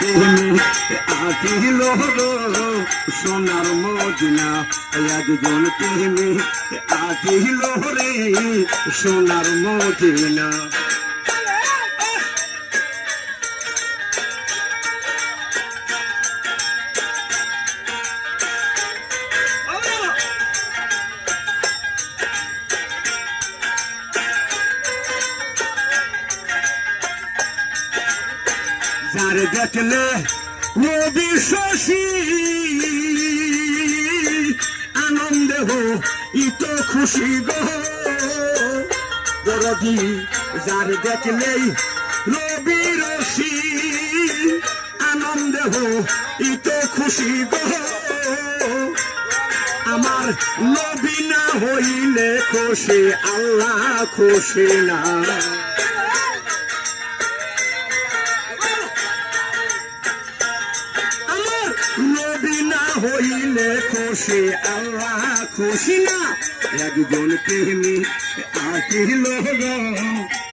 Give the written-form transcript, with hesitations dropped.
আসিল সোনার মদিনা একজন প্রেমী আসিল রে সোনার মদিনা। যার দেখলে নবী শশী আনন্দে হো ইত খুশি গো দরদি। যার দেখলেই নবী রশি আনন্দে হো ইত খুশি গো। আমার নবী না হইলে খুশি আল্লাহ খুশি না। নবী না হইলে খুশি আল্লাহ খুশি না। একজন প্রেমী আসিল